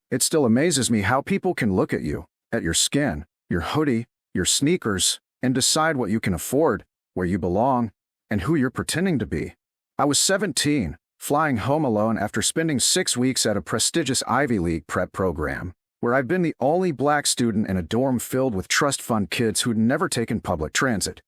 It still amazes me how people can look at you, at your skin, your hoodie, your sneakers, and decide what you can afford, where you belong, and who you're pretending to be. I was 17, flying home alone after spending 6 weeks at a prestigious Ivy League prep program, where I'd been the only black student in a dorm filled with trust fund kids who'd never taken public transit,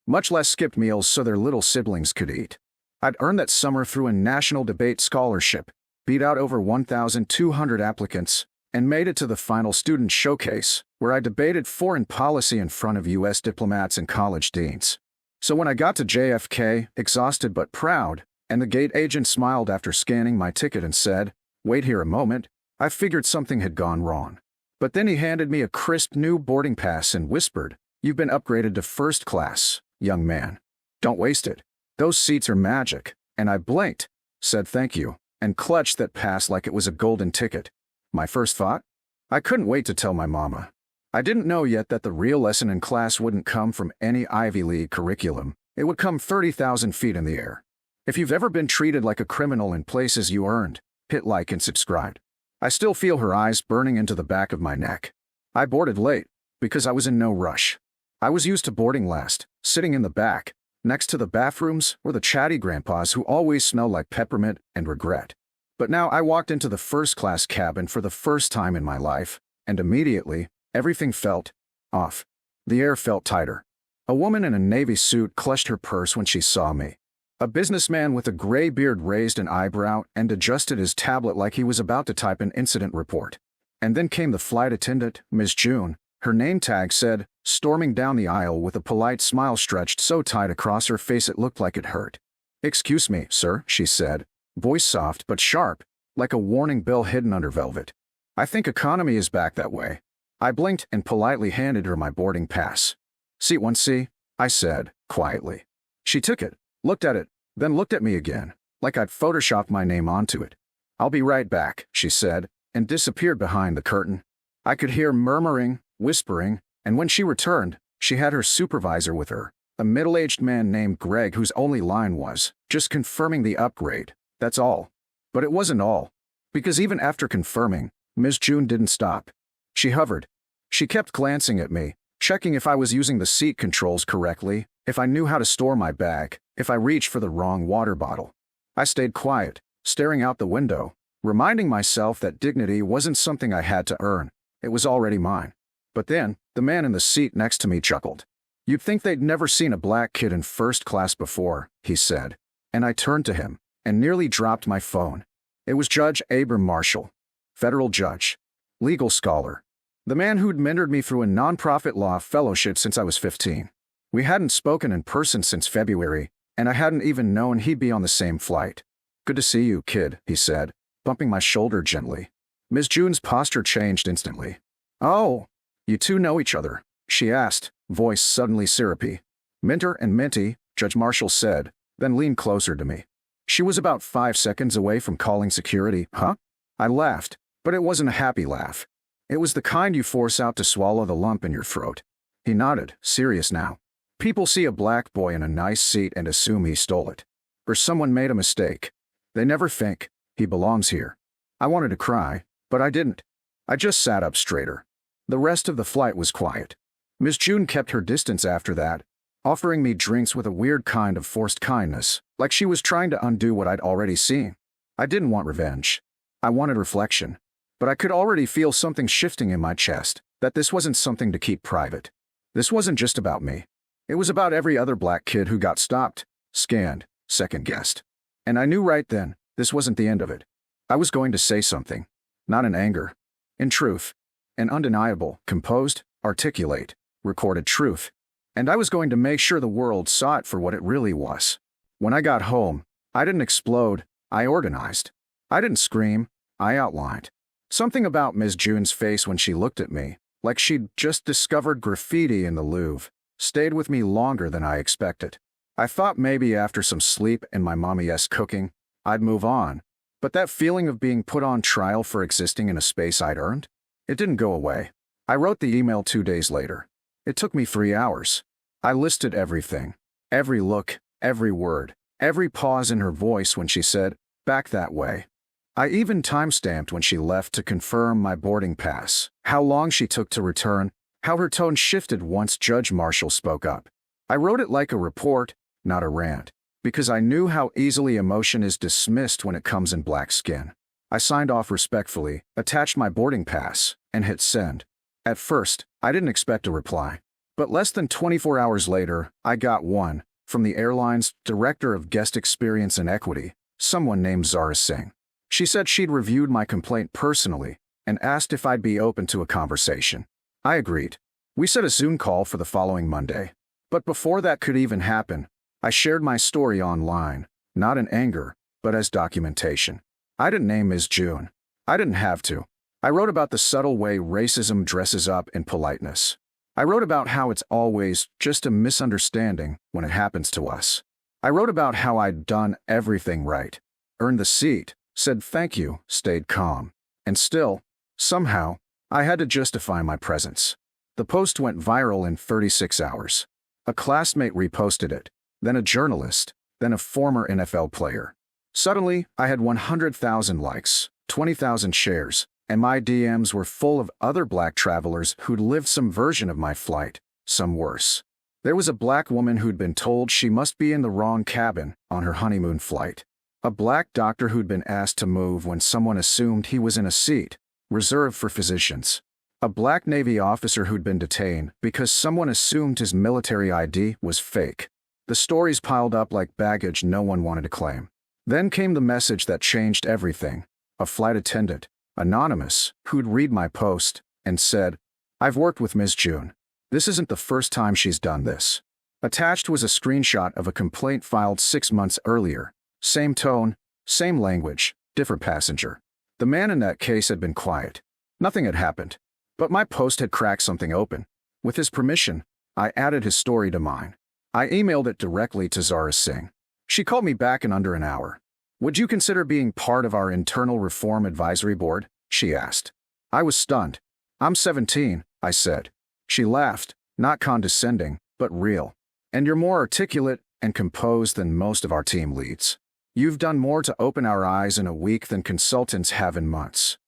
much less skipped meals so their little siblings could eat. I'd earned that summer through a national debate scholarship, beat out over 1,200 applicants, and made it to the final student showcase, where I debated foreign policy in front of U.S. diplomats and college deans. So when I got to JFK, exhausted but proud, and the gate agent smiled after scanning my ticket and said, "Wait here a moment," I figured something had gone wrong. But then he handed me a crisp new boarding pass and whispered, "You've been upgraded to first class, young man. Don't waste it. Those seats are magic." And I blinked, said thank you, and clutched that pass like it was a golden ticket. My first thought? I couldn't wait to tell my mama. I didn't know yet that the real lesson in class wouldn't come from any Ivy League curriculum. It would come 30,000 feet in the air. If you've ever been treated like a criminal in places you earned, hit like and subscribe. I still feel her eyes burning into the back of my neck. I boarded late, because I was in no rush. I was used to boarding last, sitting in the back, next to the bathrooms or the chatty grandpas who always smell like peppermint and regret. But now I walked into the first-class cabin for the first time in my life, and immediately, everything felt off. The air felt tighter. A woman in a navy suit clutched her purse when she saw me. A businessman with a gray beard raised an eyebrow and adjusted his tablet like he was about to type an incident report. And then came the flight attendant, Miss June. Her name tag said, storming down the aisle with a polite smile stretched so tight across her face it looked like it hurt. "Excuse me, sir," she said, voice soft but sharp, like a warning bell hidden under velvet. "I think economy is back that way." I blinked and politely handed her my boarding pass. "Seat 1C," I said, quietly. She took it, looked at it, then looked at me again, like I'd photoshopped my name onto it. "I'll be right back," she said, and disappeared behind the curtain. I could hear murmuring, whispering, and when she returned, she had her supervisor with her, a middle-aged man named Greg whose only line was, "Just confirming the upgrade, that's all." But it wasn't all, because even after confirming, Ms. June didn't stop. She hovered. She kept glancing at me, checking if I was using the seat controls correctly, if I knew how to store my bag, if I reached for the wrong water bottle. I stayed quiet, staring out the window, reminding myself that dignity wasn't something I had to earn, it was already mine. But then, the man in the seat next to me chuckled. "You'd think they'd never seen a black kid in first class before," he said, and I turned to him, and nearly dropped my phone. It was Judge Abram Marshall, federal judge, legal scholar, the man who'd mentored me through a nonprofit law fellowship since I was 15. We hadn't spoken in person since February, and I hadn't even known he'd be on the same flight. "Good to see you, kid," he said, bumping my shoulder gently. Ms. June's posture changed instantly. "Oh, you two know each other?" she asked, voice suddenly syrupy. "Minter and Minty," Judge Marshall said, then leaned closer to me. She was about 5 seconds away from calling security. "Huh?" I laughed, but it wasn't a happy laugh. It was the kind you force out to swallow the lump in your throat. He nodded, serious now. People see a black boy in a nice seat and assume he stole it. Or someone made a mistake. They never think, he belongs here. I wanted to cry, but I didn't. I just sat up straighter. The rest of the flight was quiet. Miss June kept her distance after that, offering me drinks with a weird kind of forced kindness, like she was trying to undo what I'd already seen. I didn't want revenge. I wanted reflection. But I could already feel something shifting in my chest, that this wasn't something to keep private. This wasn't just about me. It was about every other black kid who got stopped, scanned, second-guessed. And I knew right then, this wasn't the end of it. I was going to say something. Not in anger. In truth. An undeniable, composed, articulate, recorded truth. And I was going to make sure the world saw it for what it really was. When I got home, I didn't explode, I organized. I didn't scream, I outlined. Something about Ms. June's face when she looked at me, like she'd just discovered graffiti in the Louvre, stayed with me longer than I expected. I thought maybe after some sleep and my mommy-esque cooking, I'd move on. But that feeling of being put on trial for existing in a space I'd earned? It didn't go away. I wrote the email 2 days later. It took me 3 hours. I listed everything. Every look, every word, every pause in her voice when she said, "Back that way." I even timestamped when she left to confirm my boarding pass, how long she took to return, how her tone shifted once Judge Marshall spoke up. I wrote it like a report, not a rant, because I knew how easily emotion is dismissed when it comes in black skin. I signed off respectfully, attached my boarding pass, and hit send. At first, I didn't expect a reply. But less than 24 hours later, I got one, from the airline's Director of Guest Experience and Equity, someone named Zara Singh. She said she'd reviewed my complaint personally and asked if I'd be open to a conversation. I agreed. We set a Zoom call for the following Monday. But before that could even happen, I shared my story online, not in anger, but as documentation. I didn't name Ms. June. I didn't have to. I wrote about the subtle way racism dresses up in politeness. I wrote about how it's always just a misunderstanding when it happens to us. I wrote about how I'd done everything right, earned the seat, said thank you, stayed calm, and still, somehow, I had to justify my presence. The post went viral in 36 hours. A classmate reposted it, then a journalist, then a former NFL player. Suddenly, I had 100,000 likes, 20,000 shares, and my DMs were full of other black travelers who'd lived some version of my flight, some worse. There was a black woman who'd been told she must be in the wrong cabin on her honeymoon flight. A black doctor who'd been asked to move when someone assumed he was in a seat, reserved for physicians. A black Navy officer who'd been detained because someone assumed his military ID was fake. The stories piled up like baggage no one wanted to claim. Then came the message that changed everything. A flight attendant, anonymous, who'd read my post and said, "I've worked with Ms. June. This isn't the first time she's done this." Attached was a screenshot of a complaint filed 6 months earlier. Same tone, same language, different passenger. The man in that case had been quiet. Nothing had happened. But my post had cracked something open. With his permission, I added his story to mine. I emailed it directly to Zara Singh. She called me back in under an hour. "Would you consider being part of our internal reform advisory board?" she asked. I was stunned. "I'm 17, I said. She laughed, not condescending, but real. "And you're more articulate and composed than most of our team leads. You've done more to open our eyes in a week than consultants have in months."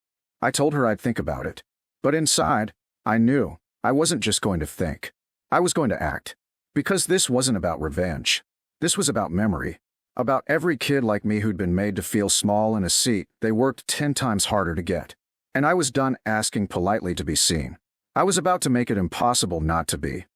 I told her I'd think about it. But inside, I knew I wasn't just going to think. I was going to act. Because this wasn't about revenge. This was about memory. About every kid like me who'd been made to feel small in a seat they worked 10 times harder to get. And I was done asking politely to be seen. I was about to make it impossible not to be.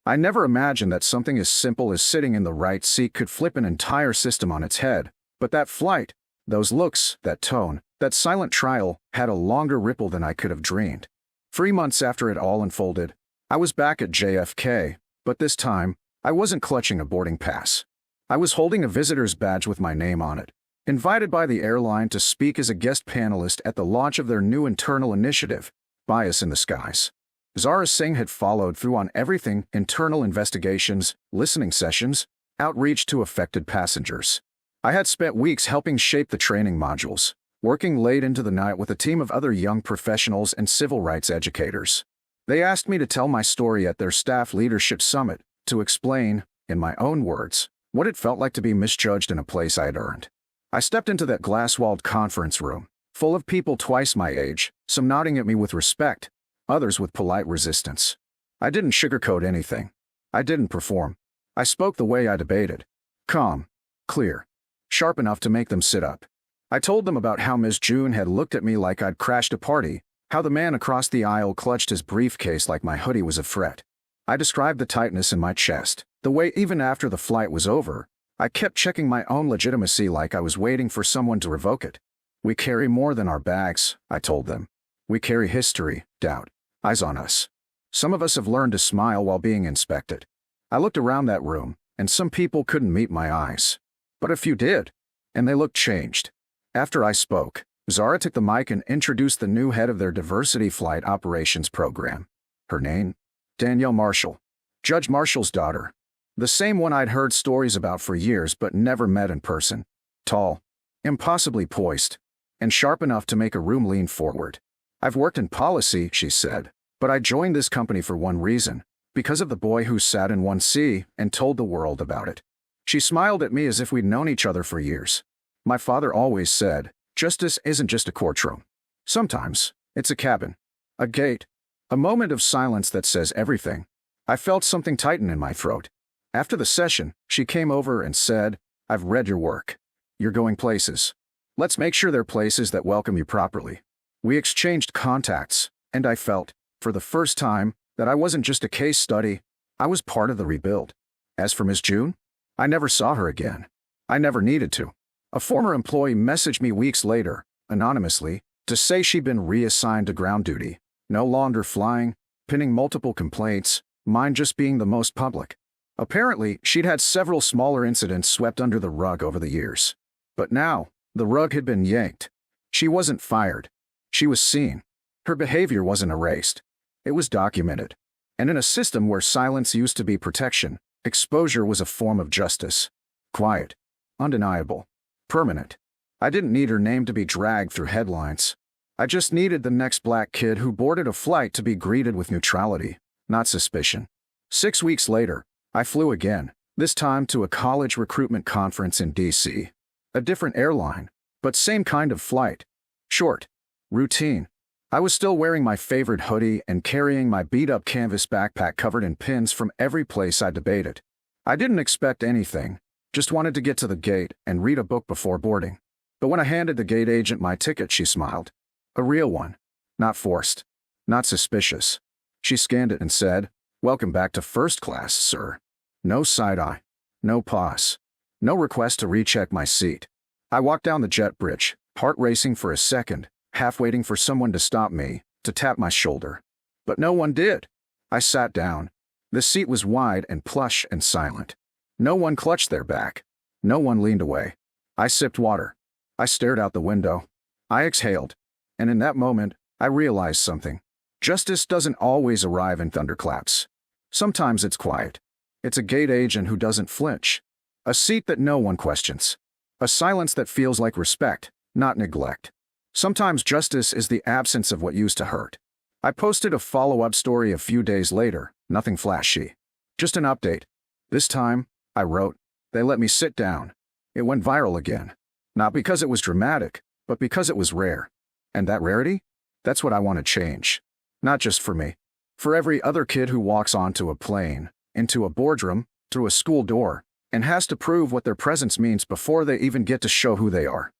I never imagined that something as simple as sitting in the right seat could flip an entire system on its head. But that flight, those looks, that tone, that silent trial had a longer ripple than I could have dreamed. 3 months after it all unfolded, I was back at JFK, but this time, I wasn't clutching a boarding pass. I was holding a visitor's badge with my name on it, invited by the airline to speak as a guest panelist at the launch of their new internal initiative, Bias in the Skies. Zara Singh had followed through on everything: internal investigations, listening sessions, outreach to affected passengers. I had spent weeks helping shape the training modules, working late into the night with a team of other young professionals and civil rights educators. They asked me to tell my story at their staff leadership summit, to explain, in my own words, what it felt like to be misjudged in a place I had earned. I stepped into that glass-walled conference room, full of people twice my age, some nodding at me with respect, others with polite resistance. I didn't sugarcoat anything. I didn't perform. I spoke the way I debated. Calm, clear, sharp enough to make them sit up. I told them about how Ms. June had looked at me like I'd crashed a party, how the man across the aisle clutched his briefcase like my hoodie was a threat. I described the tightness in my chest, the way even after the flight was over, I kept checking my own legitimacy like I was waiting for someone to revoke it. "We carry more than our bags," I told them. "We carry history, doubt, eyes on us. Some of us have learned to smile while being inspected." I looked around that room, and some people couldn't meet my eyes. But a few did, and they looked changed. After I spoke, Zara took the mic and introduced the new head of their Diversity Flight Operations Program. Her name? Danielle Marshall. Judge Marshall's daughter. The same one I'd heard stories about for years but never met in person. Tall, impossibly poised, and sharp enough to make a room lean forward. "I've worked in policy," she said, "but I joined this company for one reason, because of the boy who sat in 1C and told the world about it." She smiled at me as if we'd known each other for years. "My father always said, Justice isn't just a courtroom. Sometimes, it's a cabin, a gate, a moment of silence that says everything. I felt something tighten in my throat. After the session, she came over and said, "I've read your work. You're going places. Let's make sure they're places that welcome you properly." We exchanged contacts, and I felt, for the first time, that I wasn't just a case study, I was part of the rebuild. As for Miss June, I never saw her again. I never needed to. A former employee messaged me weeks later, anonymously, to say she'd been reassigned to ground duty, no longer flying, pinning multiple complaints, mine just being the most public. Apparently, she'd had several smaller incidents swept under the rug over the years. But now, the rug had been yanked. She wasn't fired. She was seen. Her behavior wasn't erased. It was documented. And in a system where silence used to be protection, exposure was a form of justice. Quiet. Undeniable. Permanent. I didn't need her name to be dragged through headlines. I just needed the next black kid who boarded a flight to be greeted with neutrality, not suspicion. 6 weeks later, I flew again, this time to a college recruitment conference in D.C. A different airline, but same kind of flight. Short. Routine. I was still wearing my favorite hoodie and carrying my beat-up canvas backpack covered in pins from every place I debated. I didn't expect anything, just wanted to get to the gate and read a book before boarding. But when I handed the gate agent my ticket, she smiled. A real one. Not forced. Not suspicious. She scanned it and said, "Welcome back to first class, sir." No side-eye. No pause. No request to recheck my seat. I walked down the jet bridge, heart racing for a second, half waiting for someone to stop me, to tap my shoulder. But no one did. I sat down. The seat was wide and plush and silent. No one clutched their back. No one leaned away. I sipped water. I stared out the window. I exhaled. And in that moment, I realized something. Justice doesn't always arrive in thunderclaps. Sometimes it's quiet. It's a gate agent who doesn't flinch. A seat that no one questions. A silence that feels like respect, not neglect. Sometimes justice is the absence of what used to hurt. I posted a follow-up story a few days later, nothing flashy. Just an update. This time, I wrote, "They let me sit down." It went viral again. Not because it was dramatic, but because it was rare. And that rarity? That's what I want to change. Not just for me. For every other kid who walks onto a plane, into a boardroom, through a school door, and has to prove what their presence means before they even get to show who they are.